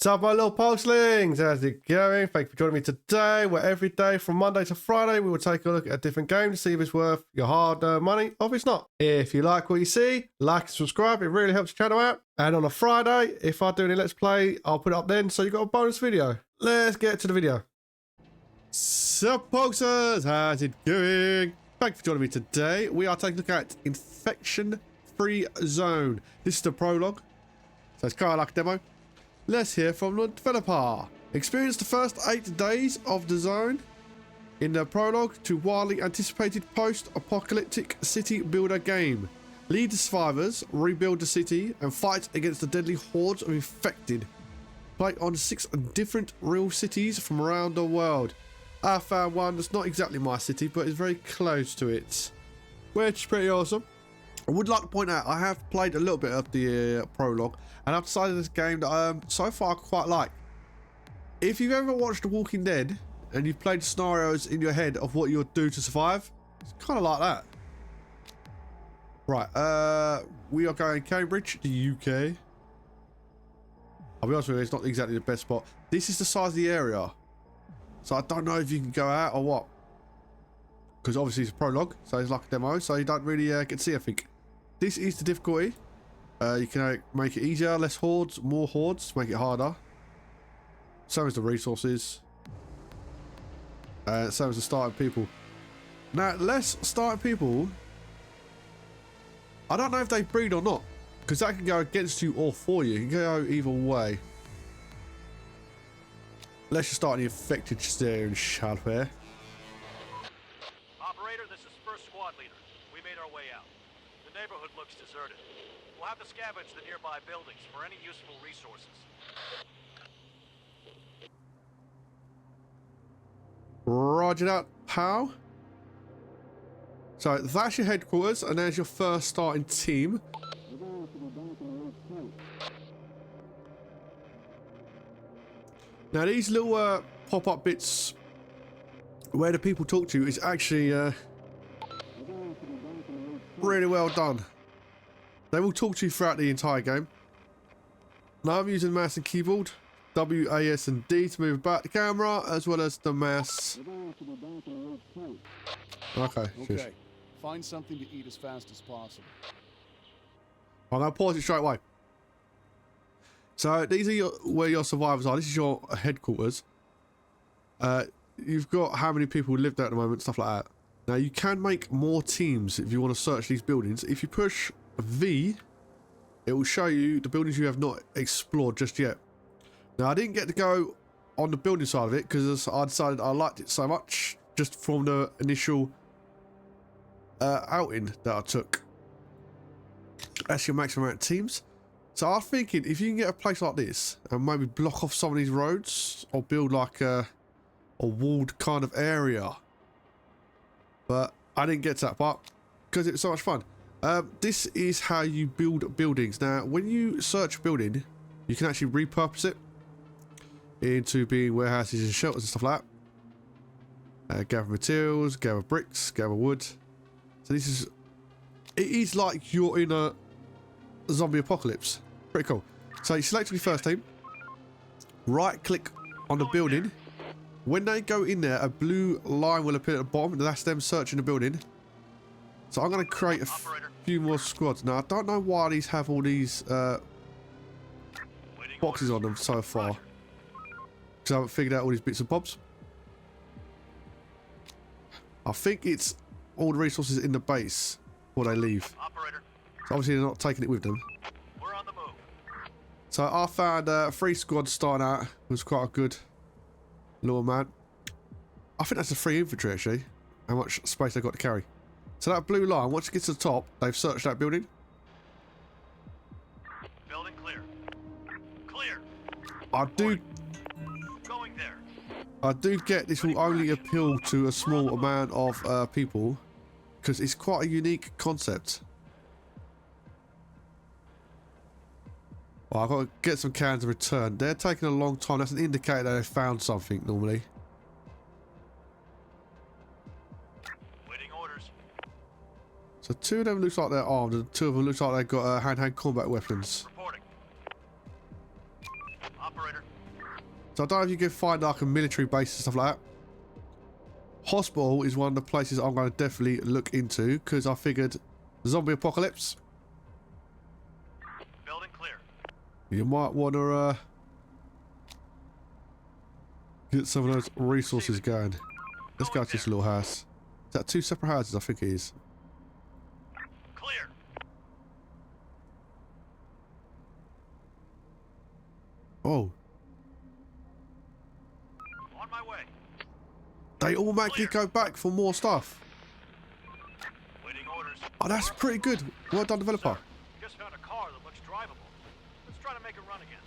What's up, my little pulselings? How's it going? Thank you for joining me today, where every day from Monday to Friday we will take a look at a different game to see if it's worth your hard-earned money or if it's not. If you like what you see, like and subscribe. It really helps the channel out. And on a Friday, if I do any Let's Play, I'll put it up then, so you got a bonus video. Let's get to the video. Sup, pulsers? How's it going? Thank you for joining me today. We are taking a look at Infection-Free Zone. This is the prologue, so it's kind of like a demo. Let's hear from the developer. Experience the first 8 days of the zone in the prologue to wildly anticipated post-apocalyptic city builder game. Lead the survivors, rebuild the city, and fight against the deadly hordes of infected. Play on 6 different real cities from around the world. I found one that's not exactly my city, but is very close to it, which is pretty awesome. I would like to point out I have played a little bit of the prologue, and I've decided this game that so far I quite like. If you've ever watched The Walking Dead and you've played scenarios in your head of what you'll do to survive, it's kind of like that. Right, we are going Cambridge, the UK. I'll be honest with you, it's not exactly the best spot. This is the size of the area, so I don't know if you can go out or what. Because obviously it's a prologue, so it's like a demo, so you don't really get to see everything. This is the difficulty. You can make it easier, less hordes, more hordes, make it harder. Same as the resources. Same as the starting people. Now, less starting people, I don't know if they breed or not, because that can go against you or for you. It can go either way. Let's just start the infected steering shalware. Operator, this is first squad leader. We made our way out. The neighborhood looks deserted. We'll have to scavenge the nearby buildings for any useful resources. Roger that, pal. So that's your headquarters, and there's your first starting team. Now these little pop-up bits where the people talk to you is actually really well done. They will talk to you throughout the entire game. Now I'm using mouse and keyboard, W, A, S and D to move about the camera, as well as the mouse. Okay, okay. Find something to eat as fast as possible. I'm going to pause it straight away. So these are where your survivors are. This is your headquarters. You've got how many people live there at the moment, stuff like that. Now you can make more teams if you want to search these buildings. If you push V, it will show you the buildings you have not explored just yet. Now I didn't get to go on the building side of it because I decided I liked it so much just from the initial outing that I took. That's your maximum amount of teams. So I was thinking if you can get a place like this and maybe block off some of these roads or build like a walled kind of area. But I didn't get to that part because it was so much fun. This is how you build buildings. Now, when you search a building, you can actually repurpose it into being warehouses and shelters and stuff like that. Gather materials, gather bricks, gather wood. So this is, it is like you're in a zombie apocalypse. Pretty cool. So you select your first team, right click on the building. When they go in there, a blue line will appear at the bottom, and that's them searching the building. So I'm going to create a few more squads. Now, I don't know why these have all these boxes on them so far, because I haven't figured out all these bits and bobs. I think it's all the resources in the base before they leave. So obviously they're not taking it with them. We're on the move. So I found 3 squads starting out. It was quite a good little amount. I think that's a 3 infantry actually. How much space they've got to carry. So that blue line, once it gets to the top, they've searched that building. Building clear. Clear. Going there. I do get this will only appeal to a small amount of people because it's quite a unique concept. Well, I've got to get some cans of return. They're taking a long time. That's an indicator that they found something normally. Waiting orders. So 2 of them looks like they're armed, and 2 of them looks like they've got hand-to-hand combat weapons. Reporting. Operator, So I don't know if you can find like a military base and stuff like that. Hospital is one of the places I'm going to definitely look into because I figured zombie apocalypse. Building clear. You might want to get some of those resources going. Let's go to this little house. Is that 2 separate houses? I think it is. Clear. Oh, On my way. they automatically go back for more stuff. Waiting orders. Oh, that's pretty good. Well done, developer. Just found a car that looks drivable. Let's try to make it run again.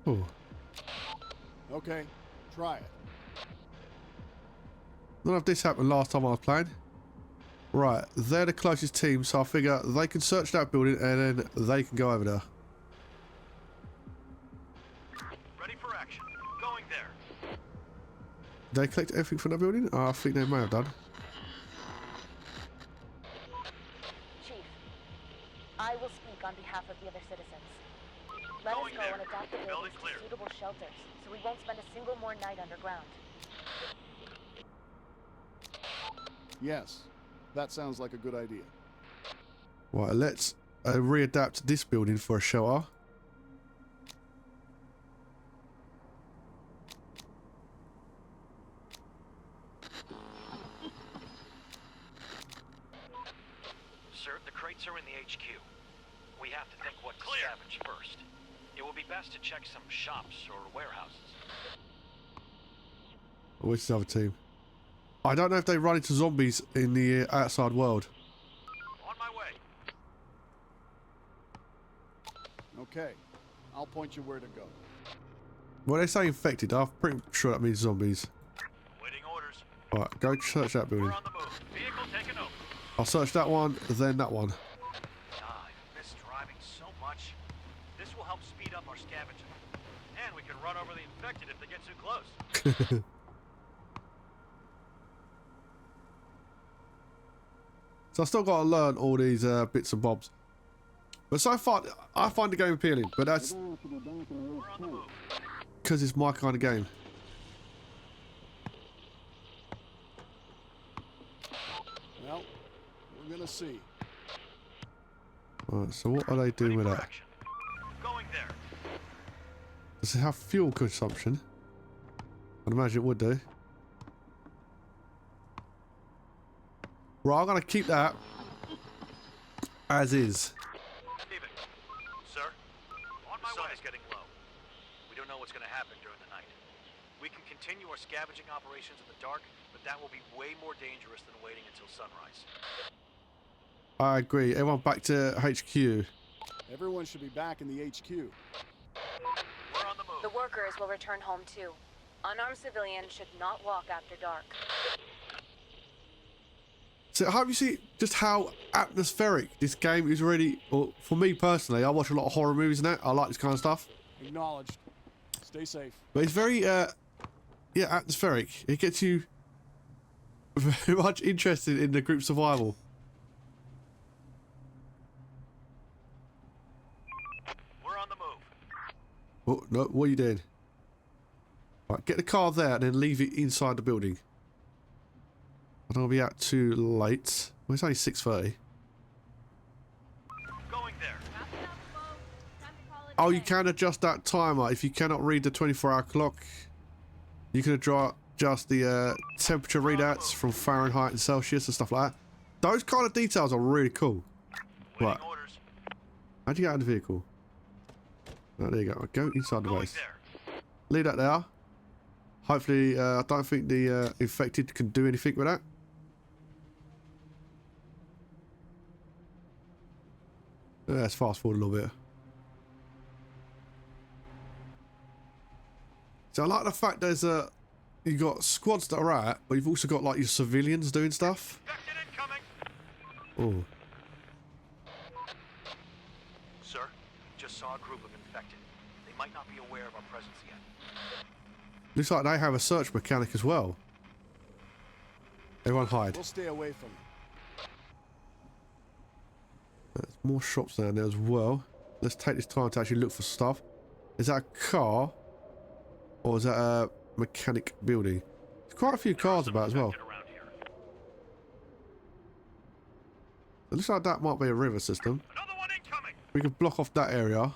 Oh, Okay, try it. none of this happened last time I was playing. Right, they're the closest team, so I figure they can search that building and then they can go over there. Ready for action. Going there. Did they collect everything from that building? I think they may have done. Chief, I will speak on behalf of the other citizens. Let us Going go there. and adopt the Building buildings to clear. suitable shelters, so we won't spend a single more night underground. Yes, that sounds like a good idea. Right, let's readapt this building for a shelter. Sir, the crates are in the HQ. We have to think what to scavenge first. It will be best to check some shops or warehouses. Where's the other team? I don't know if they run into zombies in the outside world. On my way. Okay, I'll point you where to go. When they say infected, I'm pretty sure that means zombies. Waiting orders. Right, go search that building. We're on the move. Vehicle taken over. I'll search that one, then that one. I miss driving so much. This will help speed up our scavenging. And we can run over the infected if they get too close. So I still got to learn all these bits and bobs. But so far, I find the game appealing. But that's We're on the move. because it's my kind of game. Well, we're gonna see. Right, so what are they doing Ready with for that? action. Going there. Does it have fuel consumption? I'd imagine it would do. Right, I'm going to keep that as is. Steven. Sir? On my way. The sun is getting low. We don't know what's going to happen during the night. We can continue our scavenging operations in the dark, but that will be way more dangerous than waiting until sunrise. I agree. Everyone back to HQ. Everyone should be back in the HQ. We're on the move. The workers will return home too. Unarmed civilians should not walk after dark. So have you seen just how atmospheric this game is really? Well, for me personally, I watch a lot of horror movies and that. I like this kind of stuff. Acknowledged. Stay safe. But it's very, yeah, atmospheric. It gets you very much interested in the group survival. We're on the move. Oh, no, what are you doing? Right, get the car there and then leave it inside the building. I don't want to be out too late. Well, it's only 6:30. Going there. Oh, you can adjust that timer. If you cannot read the 24-hour clock, you can adjust the temperature readouts from Fahrenheit and Celsius and stuff like that. Those kind of details are really cool. Waiting Right. orders. How'd you get out of the vehicle? Oh, there you go. Go inside the Going base. there. Leave that there. Hopefully, I don't think the infected can do anything with that. Let's fast forward a little bit. So I like the fact there's you got squads that are out, but you've also got like your civilians doing stuff. Infected incoming. Oh, Sir, just saw a group of infected. They might not be aware of our presence yet. looks like they have a search mechanic as well. Everyone hide. We'll stay away from them. There's more shops down there as well. Let's take this time to actually look for stuff. Is that a car? Or is that a mechanic building? There's quite a few cars about as well. Around here. It looks like that might be a river system. Another one incoming. We can block off that area.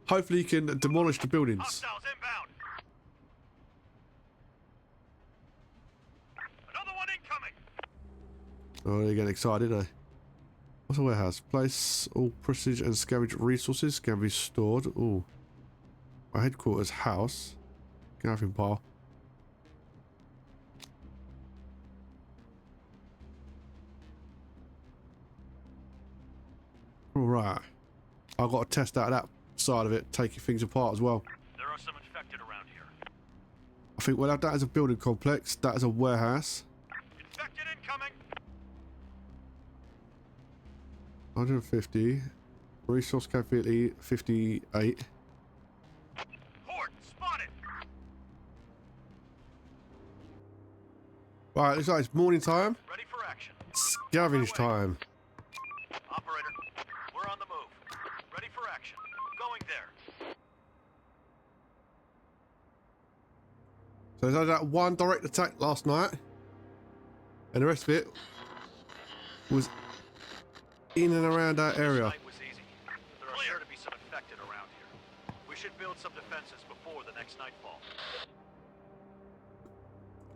Hopefully you can demolish the buildings. Hostiles inbound. Another one incoming. Oh, they're getting excited, eh? What's a warehouse? Place all prestige and scavenge resources can be stored. Ooh. Our headquarters house. Gathering pile. Alright. I've got to test out that side of it, taking things apart as well. There are some infected around here. I think we'll have that as a building complex. That is a warehouse. Infected incoming. 150. Resource capability 58. Horde spotted. Right, looks like it's morning time. Ready for action. Scavenge time. Operator, we're on the move. Ready for action. Going there. So there's only that one direct attack last night. And the rest of it was in and around that area. Night was easy. There are sure to be some infected around here. We should build some defenses before the next nightfall.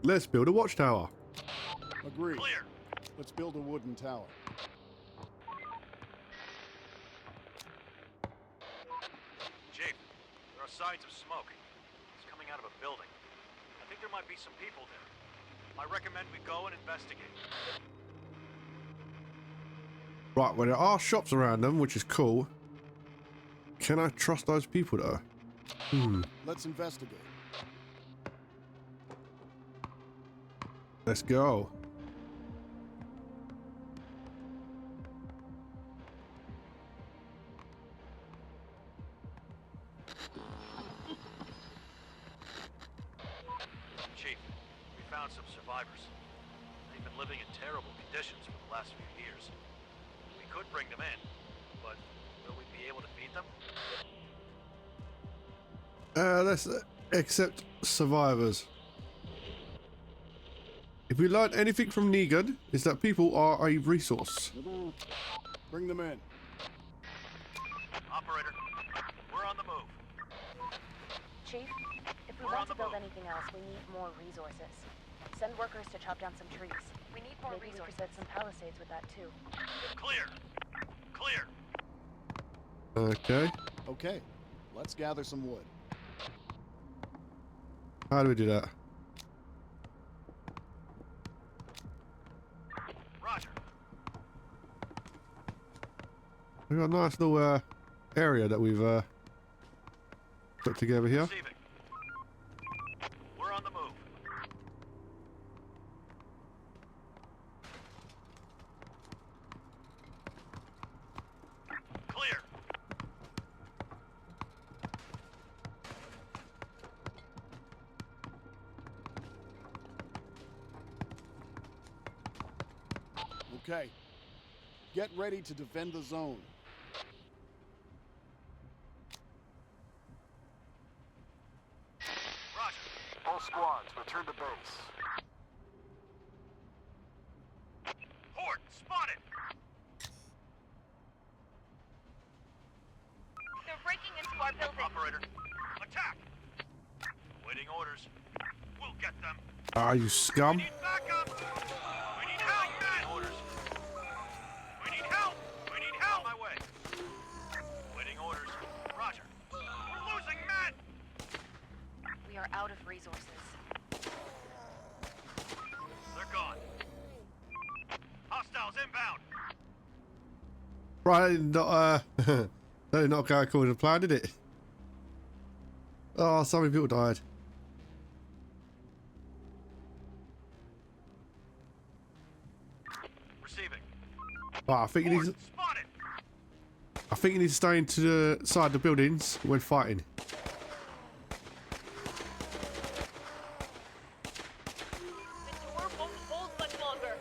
Let's build a watchtower. Agreed. Clear. Let's build a wooden tower. Chief, there are signs of smoke. It's coming out of a building. I think there might be some people there. I recommend we go and investigate. Right, well there are shops around them, which is cool. Can I trust those people though? Let's investigate. Let's go. Chief, we found some survivors. They've been living in terrible conditions for the last few years. We could bring them in, but will we be able to feed them? Let's accept survivors. If we learned anything from Negan, is that people are a resource. Bring them in. Operator, we're on the move. Chief, if we We're want on to the build move. anything else, we need more resources. Send workers to chop down some trees. We need more resources. We could build some palisades with that too. Clear. Clear. Okay. Okay, let's gather some wood. How do we do that? Roger. We've got a nice little area that we've put together here. Receiving. We're on the move. Clear. Okay. Get ready to defend the zone. Roger. All squads, return to base. Horde spotted. They're breaking into our building. Operator, attack. Waiting orders. We'll get them. Ah, you scum. We need backup. We need help. Waiting orders. We need help. We need help. On my way. Waiting orders. Roger. We're losing men. We are out of resources. They're gone. Hostiles inbound. Right, that did not, that did not go according to plan, did it? Oh, so many people died. Receiving. Right, I think you need Horde to, spotted. I think you need to stay into the side of the buildings when fighting. The door won't hold much longer.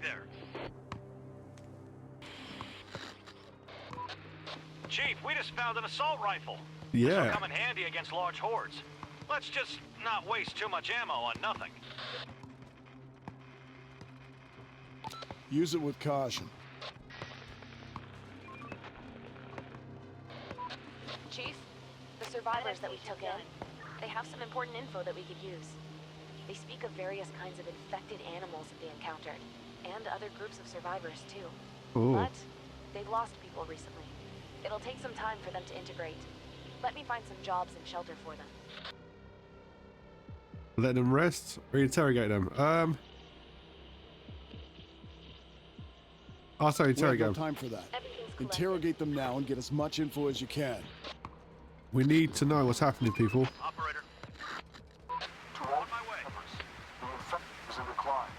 there. Chief, we just found an assault rifle. This will Yeah. come in handy against large hordes. Let's just not waste too much ammo on nothing. Use it with caution. Chief, the survivors that we took in, they have some important info that we could use. They speak of various kinds of infected animals that they encountered, and other groups of survivors too. Ooh. But they've lost people recently. It'll take some time for them to integrate. Let me find some jobs and shelter for them. Let them rest or interrogate them. I'll say We have interrogate no them. time for that. Everything's collected. Interrogate them now and get as much info as you can. We need to know what's happening, people. Operator, To all on my way. members, the infected is in decline.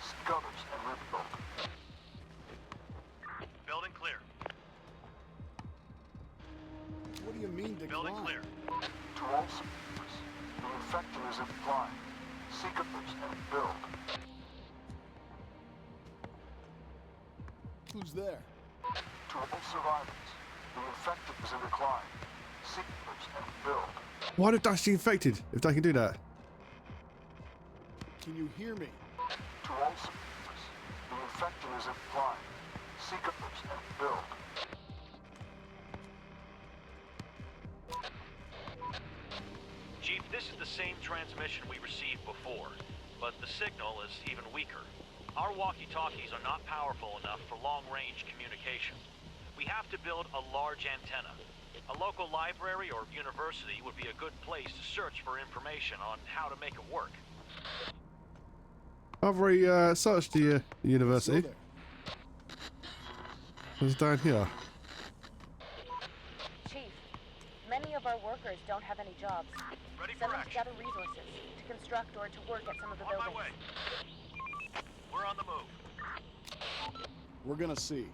Seek others and rebuild. Building clear. What do you mean Building decline? clear. To all survivors, the infected is in decline. Seek others and build. Who's there? To all survivors, the infected is in decline. Seek others and build. Why did Dash infected if they can do that? Can you hear me? To all survivors, the infected is in decline. Seek others and build. Chief, this is the same transmission we received before, but the signal is even weaker. Our walkie-talkies are not powerful enough for long-range communication. We have to build a large antenna. A local library or university would be a good place to search for information on how to make it work. I've already searched the Still university. there. It's down here. Chief, many of our workers don't have any jobs. Ready Send for them to action. gather resources, to construct or to work at some of the On my buildings. way. We're on the move. We're gonna see.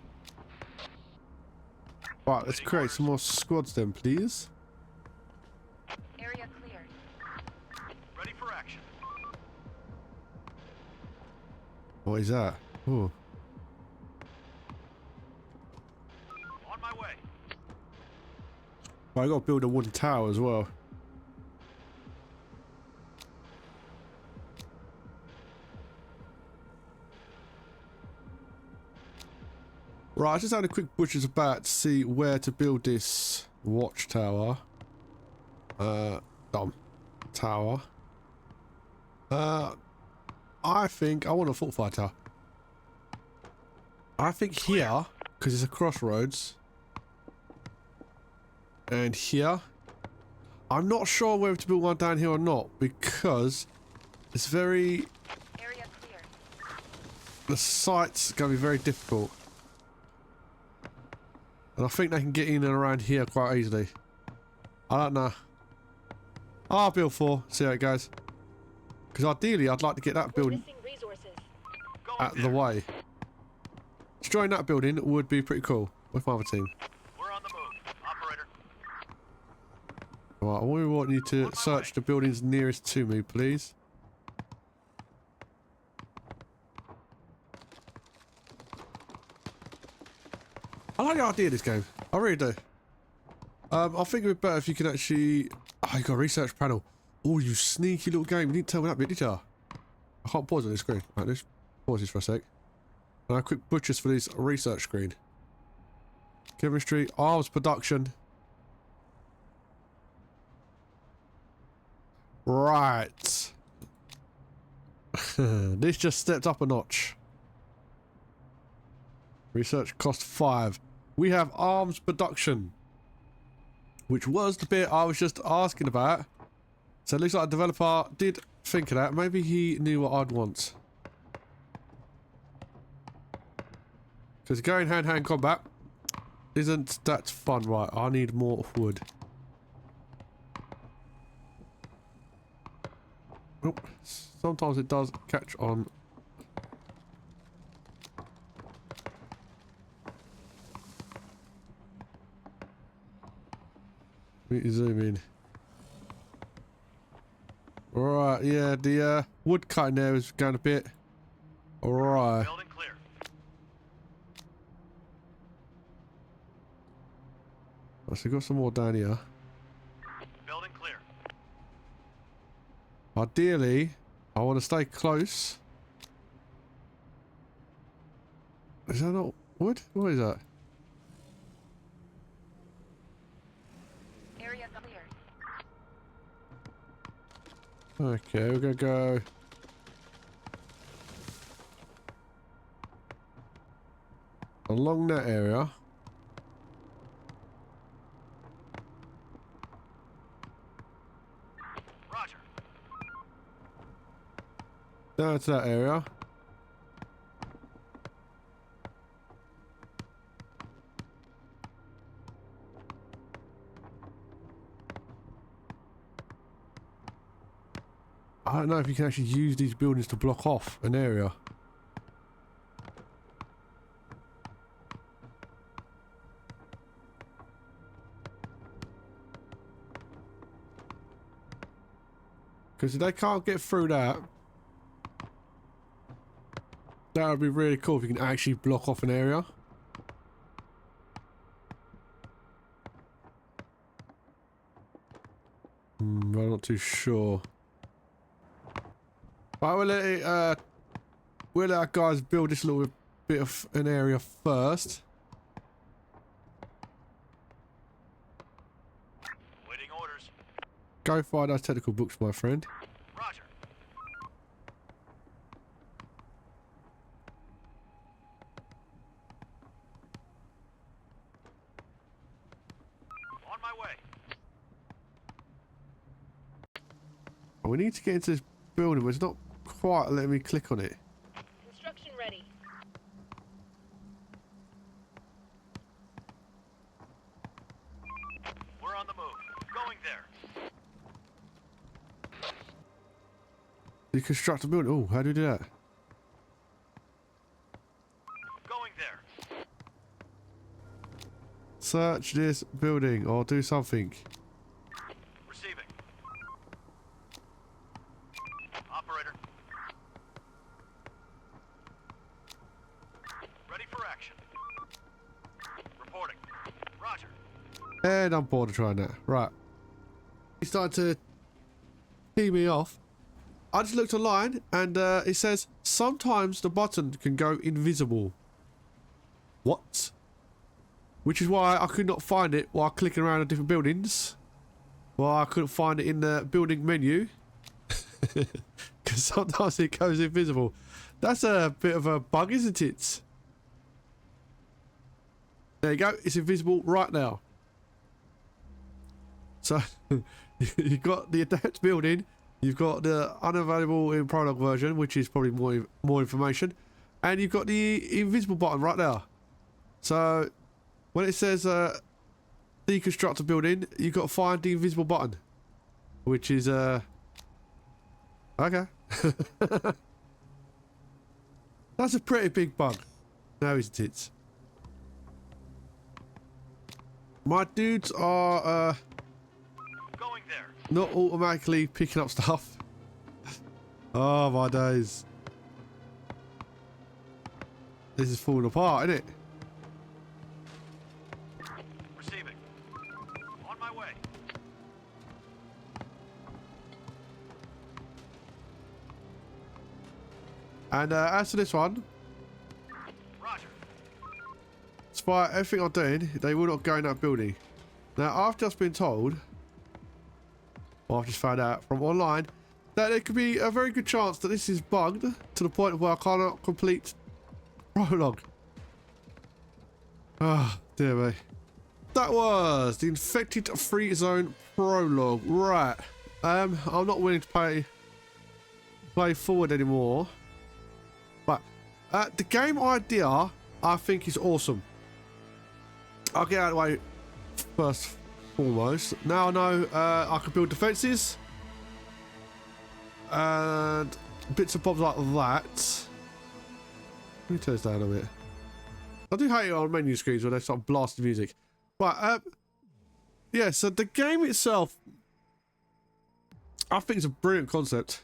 Right, let's create some more squads then, please. Area cleared. Ready for action. What is that? Ooh. On my way. Well, I got to build a wooden tower as well. Right, I just had a quick butcher's about to see where to build this watchtower. Tower. I think I want a fortified tower. I think here, because it's a crossroads. And here. I'm not sure whether to build one down here or not, because it's very... Area cleared. The site's going to be very difficult. And I think they can get in and around here quite easily. I don't know. I'll build 4, see how it goes. Because ideally I'd like to get that We're building missing resources. Going out of the there. way. Destroying that building would be pretty cool with my other team. We're on the move. Operator. Right, we want you to search the buildings nearest to me, please. I like the idea of this game. I really do. I think it'd be better if you can actually... Oh, you got a research panel. Oh, you sneaky little game. You didn't tell me that bit, did you? I can't pause on this screen. Right, let's pause this for a sec. And a quick butchers for this research screen. Chemistry, arms production. Right. This just stepped up a notch. Research cost 5. We have arms production, which was the bit I was just asking about. So it looks like a developer did think of that. Maybe he knew what I'd want. Because going hand-to-hand combat isn't that fun. Right, I need more wood. Nope. Sometimes it does catch on. Let me zoom in. Alright, yeah, the wood cutting there is going a bit. Alright. Building clear. Oh, so we've got some more down here. Building clear. Ideally, I want to stay close. Is that not wood? What is that? Area clear. Okay, we're gonna go. Along that area. Roger. Down to that area. I don't know if you can actually use these buildings to block off an area. Because if they can't get through that, that would be really cool if you can actually block off an area. I'm not too sure. But we'll let our guys build this little bit of an area first. Waiting orders. Go find those technical books, my friend. Roger. On my way. We need to get into this building, but it's not quite letting me click on it. Construction ready. We're on the move. Going there. You construct a building. Oh, how do you do that? Going there. Search this building or do something. Receiving. Operator. Ready for action. Reporting. Roger. And I'm bored of trying that. Right. He started to tee me off. I just looked online and it says sometimes the button can go invisible. What? Which is why I could not find it while clicking around at different buildings. Well, I couldn't find it in the building menu. Because sometimes it goes invisible. That's a bit of a bug, isn't it? There you go. It's invisible right now. So, you've got the adapt building. You've got the unavailable in Prologue version, which is probably more information. And you've got the invisible button right there. So, when it says deconstruct a building, you've got to find the invisible button. Which is, okay. That's a pretty big bug. Now, isn't it? My dudes are, Going there. not automatically picking up stuff. Oh my days. This is falling apart, isn't it? Receiving. On my way. And as for this one, Roger. despite everything I'm doing, they will not go in that building. Now, I've just been told, or I've just found out from online, that there could be a very good chance that this is bugged to the point where I cannot complete Prologue. Ah, dear me. That was the Infected Free Zone Prologue. Right. I'm not willing to play forward anymore. But the game idea, I think, is awesome. I'll get out of the way first and foremost. Now I know I can build defences. And bits and bobs like that. Let me turn this down a bit. I do hate it on menu screens when they start blasting music. But, yeah, so the game itself, I think it's a brilliant concept.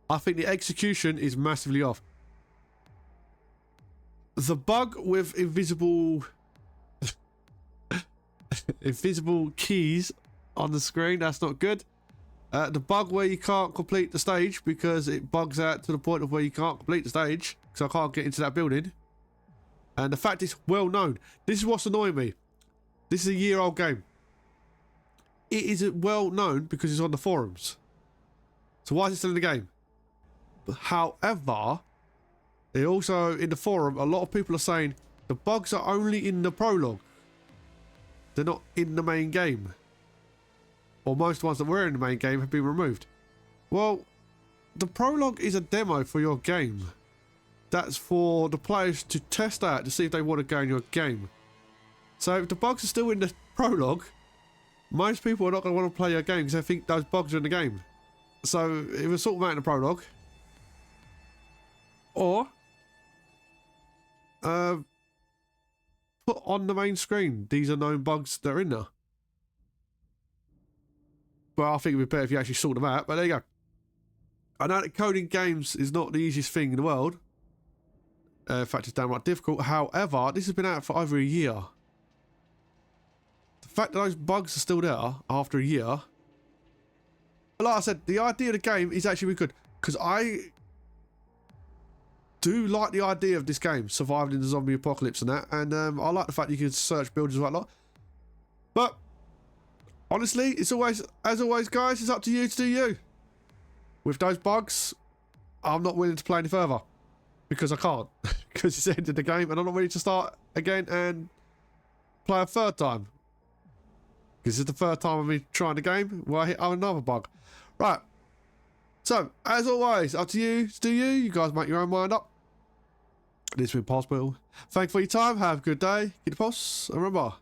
I think the execution is massively off. The bug with invisible invisible keys on the screen. That's not good. The bug where you can't complete the stage because it bugs out to the point of where you can't complete the stage because I can't get into that building. And the fact it's well known. This is what's annoying me. This is a year-old game. It is well known because it's on the forums. So why is it still in the game? However, it also in the forum, a lot of people are saying the bugs are only in the prologue. They're not in the main game. Or most ones that were in the main game have been removed. Well, the prologue is a demo for your game. That's for the players to test out to see if they want to go in your game. So if the bugs are still in the prologue, most people are not going to want to play your game because they think those bugs are in the game. So it was sort of out in the prologue. Or put on the main screen, these are known bugs that are in there. Well, I think it'd be better if you actually sort them out, but there you go. I know that coding games is not the easiest thing in the world. In fact, it's downright difficult. However, this has been out for over a year. The fact that those bugs are still there after a year. Like I said, the idea of the game is actually really good. Because I do like the idea of this game, surviving in the zombie apocalypse and that. And I like the fact you can search buildings and whatnot. But honestly, it's always, as always, guys, it's up to you to do you. With those bugs, I'm not willing to play any further. Because I can't. Because it's ended the game and I'm not ready to start again and play a third time. Because it's the third time of me trying the game where I hit another bug. Right. So, as always, up to you to do you. You guys make your own mind up. This has been PulseBeetle. Thank you for your time. Have a good day. Keep the pulse. And remember,